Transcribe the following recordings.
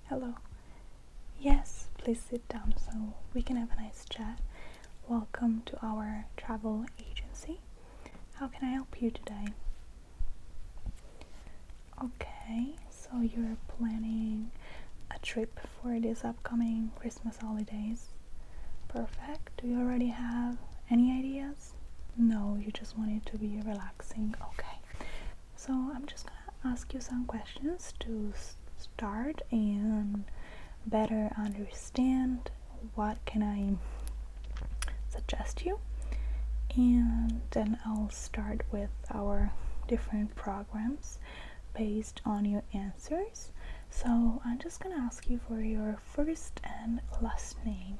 Hello. Yes, please sit down so we can have a nice chat. Welcome to our travel agency. How can I help you today? Okay, so you're planning a trip for these upcoming Christmas holidays. Perfect. Do you already have any ideas? No, you just want it to be relaxing. Okay. So I'm just gonna ask you some questions to start and better understand what can I suggest you, and then I'll start with our different programs based on your answers. So I'm just gonna ask you for your first and last name.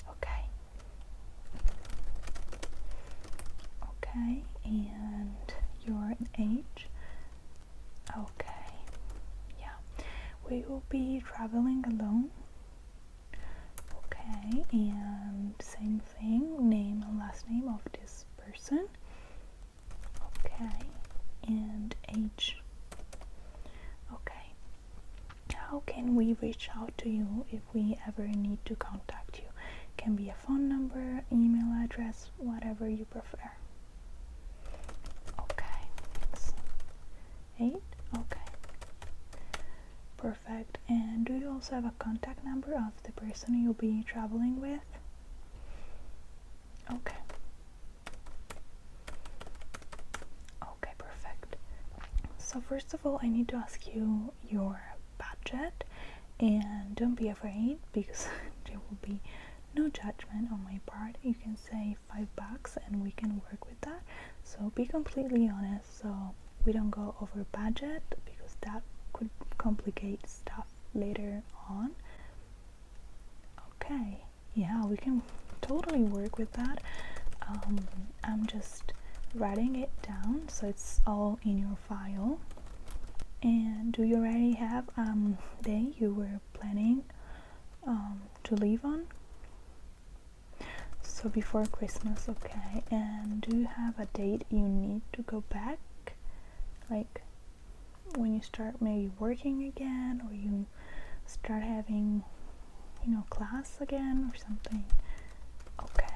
Okay. Okay, and your age. Okay. We will be traveling alone. Okay, and same thing, name and last name of this person. Okay, and age. Okay. How can we reach out to you if we ever need to contact you? Can be a phone number, email address, whatever you prefer. Okay. 8. Okay. Perfect. And do you also have a contact number of the person you'll be traveling with? Okay. Okay, perfect. So first of all, I need to ask you your budget, and don't be afraid because there will be no judgment on my part. You can say $5 and we can work with that. So be completely honest so we don't go over budget, because that could complicate stuff later on. Okay, yeah, we can totally work with that. I'm just writing it down so it's all in your file. And do you already have day you were planning to leave on? So before Christmas. Okay. And do you have a date you need to go back, like when you start maybe working again, or you start having, class again or something? Okay.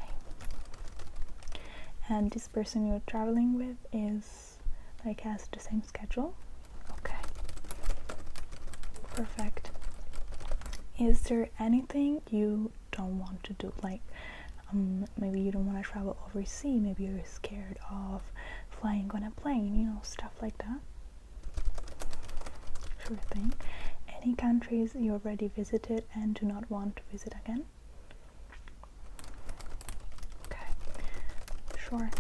And this person you're traveling with has the same schedule? Okay. Perfect. Is there anything you don't want to do? Like maybe you don't want to travel overseas, maybe you're scared of flying on a plane, stuff like that? Sure thing. Any countries you already visited and do not want to visit again? Okay, sure.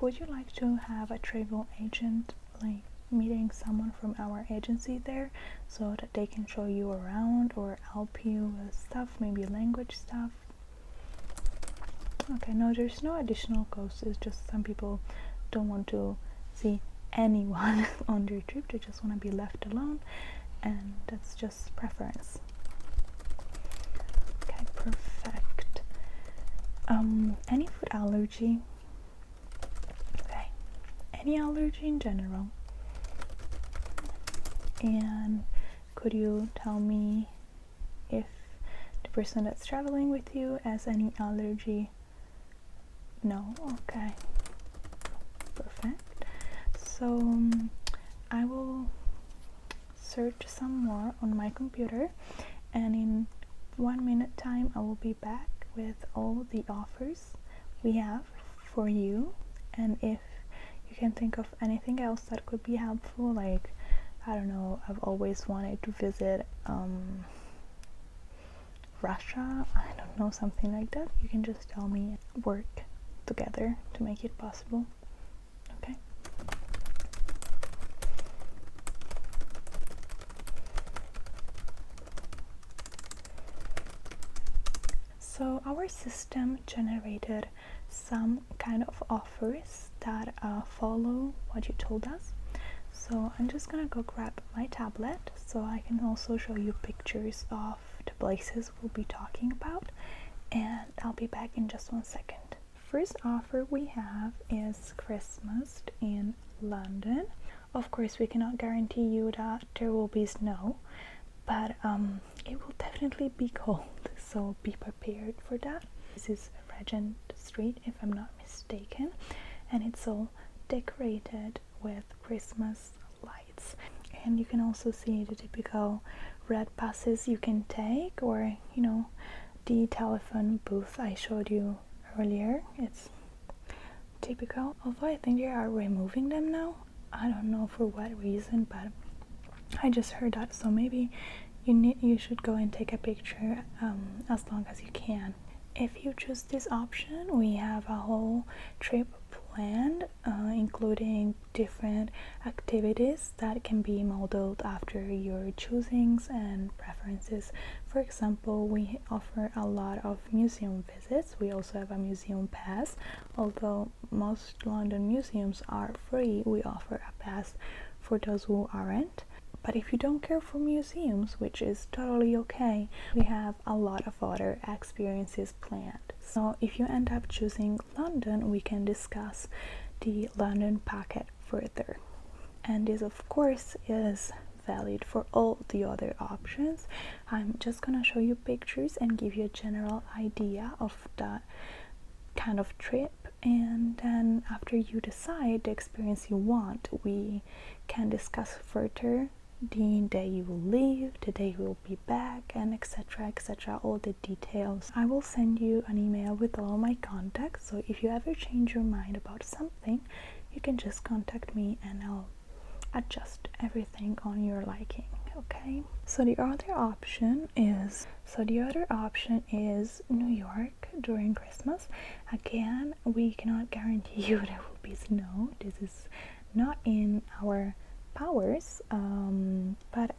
Would you like to have a travel agent, like meeting someone from our agency there, so that they can show you around or help you with stuff, maybe language stuff? Okay, no, there's no additional cost. It's just some people don't want to see anyone on their trip. They just want to be left alone, and that's just preference. Okay, perfect. Any food allergy? Okay. Any allergy in general? And could you tell me if the person that's traveling with you has any allergy? No? Okay. Perfect. So I will search some more on my computer, and in 1 minute time I will be back with all the offers we have for you. And if you can think of anything else that could be helpful, like, I don't know, I've always wanted to visit Russia, I don't know, something like that, you can just tell me. Work together to make it possible. Okay. So our system generated some kind of offers that follow what you told us. So I'm just gonna go grab my tablet so I can also show you pictures of the places we'll be talking about, and I'll be back in just 1 second. First offer we have is Christmas in London. Of course, we cannot guarantee you that there will be snow, but it will definitely be cold, so be prepared for that. This is Regent Street, if I'm not mistaken, and it's all decorated with Christmas lights. And you can also see the typical red buses you can take, or the telephone booth I showed you earlier. It's typical, although I think they are removing them now. I don't know for what reason, but I just heard that, so maybe you should go and take a picture as long as you can. If you choose this option, we have a whole trip planned, including different activities that can be modeled after your choosings and preferences. For example, we offer a lot of museum visits. We also have a museum pass. Although most London museums are free, we offer a pass for those who aren't. But if you don't care for museums, which is totally okay, we have a lot of other experiences planned. So if you end up choosing London, we can discuss the London packet further. And this, of course, is valid for all the other options. I'm just gonna show you pictures and give you a general idea of that kind of trip, and then after you decide the experience you want, we can discuss further the day you will leave, the day you will be back, and etc, etc, all the details. I will send you an email with all my contacts, so if you ever change your mind about something, you can just contact me and I'll adjust everything on your liking. Okay, so the other option is New York during Christmas. Again, we cannot guarantee you there will be snow. This is not in our powers, but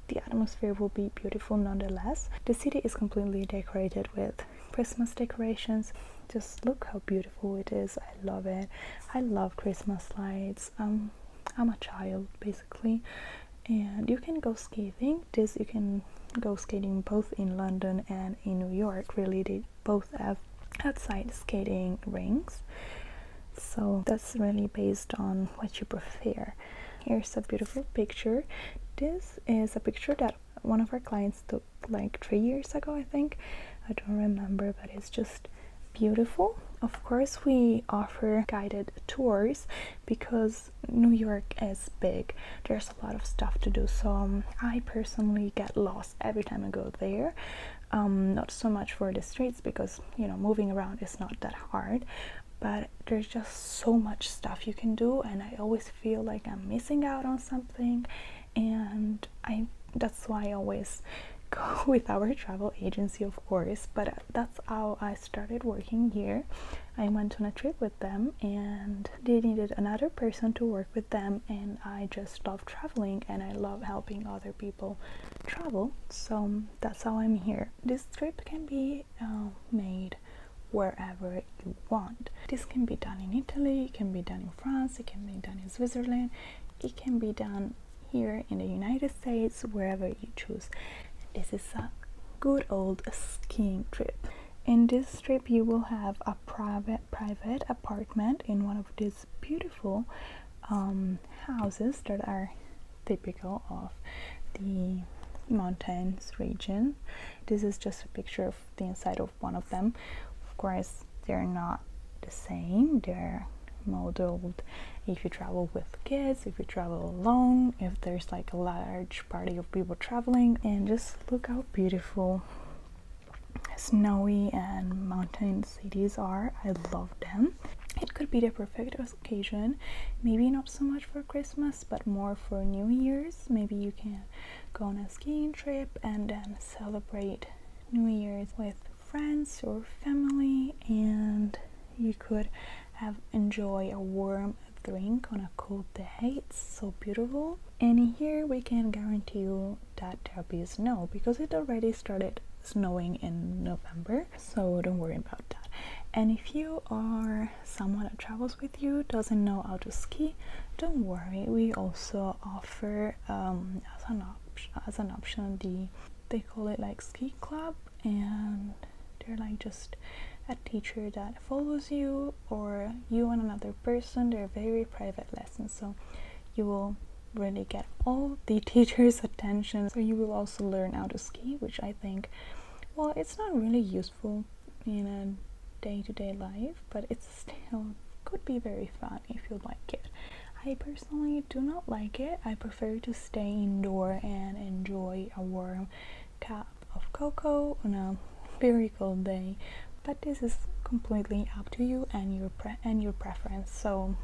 the atmosphere will be beautiful nonetheless. The city is completely decorated with Christmas decorations. Just look how beautiful it is. I love it. I love Christmas lights. I'm a child basically, and you can go skating. You can go skating both in London and in New York. Really, they both have outside skating rinks, so that's really based on what you prefer. Here's a beautiful picture. This is a picture that one of our clients took like 3 years ago, I think. I don't remember, but it's just beautiful. Of course, we offer guided tours because New York is big. There's a lot of stuff to do, so I personally get lost every time I go there. Not so much for the streets because moving around is not that hard, but there's just so much stuff you can do, and I always feel like I'm missing out on something, and that's why I always go with our travel agency, of course. But that's how I started working here. I went on a trip with them and they needed another person to work with them, and I just love traveling and I love helping other people travel, so that's how I'm here. This trip can be made wherever you want. This can be done in Italy, it can be done in France, it can be done in Switzerland, it can be done here in the United States, wherever you choose. This is a good old skiing trip. In this trip you will have a private apartment in one of these beautiful houses that are typical of the mountains region. This is just a picture of the inside of one of them. Of course, they're not the same. They're modeled if you travel with kids, if you travel alone, if there's like a large party of people traveling. And just look how beautiful snowy and mountain cities are. I love them. It could be the perfect occasion, maybe not so much for Christmas, but more for New Year's. Maybe you can go on a skiing trip and then celebrate New Year's with friends or family, and you could enjoy a warm drink on a cold day. It's so beautiful. And here we can guarantee you that there'll be snow because it already started snowing in November, so don't worry about that. And if you are someone that travels with you doesn't know how to ski, don't worry, we also offer as an option they call it like ski club, and they're like just a teacher that follows you or you and another person. They're very private lessons, so you will really get all the teachers' attention. So you will also learn how to ski, which I think, well, it's not really useful in a day-to-day life, but it's still could be very fun if you like it. I personally do not like it. I prefer to stay indoor and enjoy a warm cup of cocoa on a very cold day, but this is completely up to you and your preference. So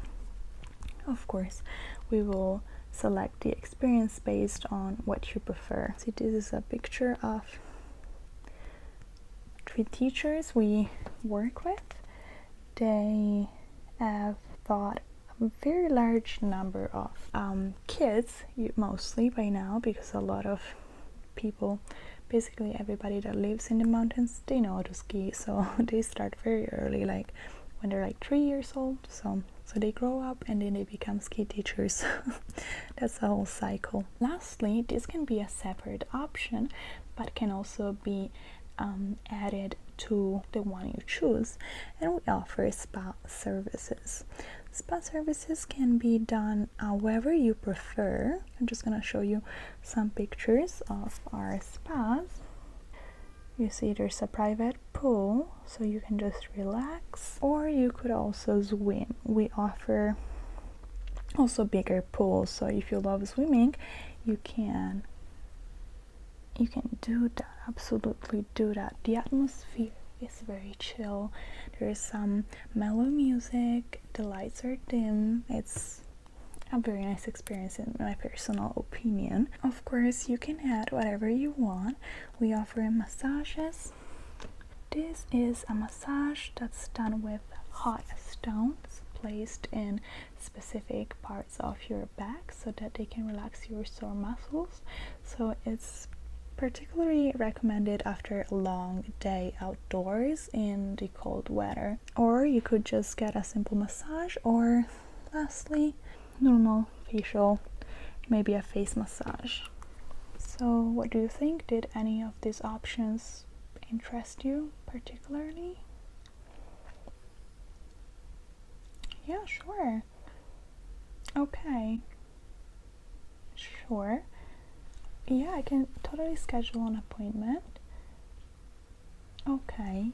of course we will select the experience based on what you prefer. See, this is a picture of 3 teachers we work with. They have taught a very large number of kids, mostly by now, because a lot of people, basically everybody that lives in the mountains, they know how to ski, so they start very early, like when they're like 3 years old, so they grow up and then they become ski teachers. That's the whole cycle. Lastly, this can be a separate option, but can also be added to the one you choose, and we offer spa services. Spa services can be done however you prefer. I'm just gonna show you some pictures of our spas. You see there's a private pool, so you can just relax, or you could also swim. We offer also bigger pools, so if you love swimming, you can do that, absolutely do that. The atmosphere is very chill. There is some mellow music, the lights are dim. It's a very nice experience in my personal opinion. Of course, you can add whatever you want. We offer massages. This is a massage that's done with hot stones placed in specific parts of your back so that they can relax your sore muscles. So it's particularly recommended after a long day outdoors in the cold weather. Or you could just get a simple massage, or lastly, normal facial, maybe a face massage. So what do you think? Did any of these options interest you particularly? Yeah, sure. Okay. Sure. Yeah, I can totally schedule an appointment. Okay.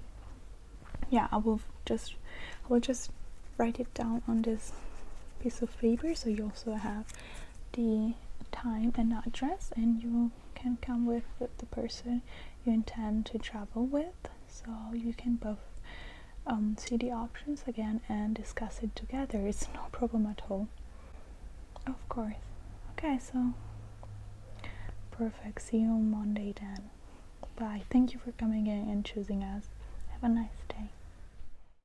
Yeah, I will just write it down on this piece of paper, so you also have the time and address, and you can come with the person you intend to travel with, so you can both see the options again and discuss it together. It's no problem at all. Of course. Okay, so perfect. See you on Monday then. Bye. Thank you for coming in and choosing us. Have a nice day.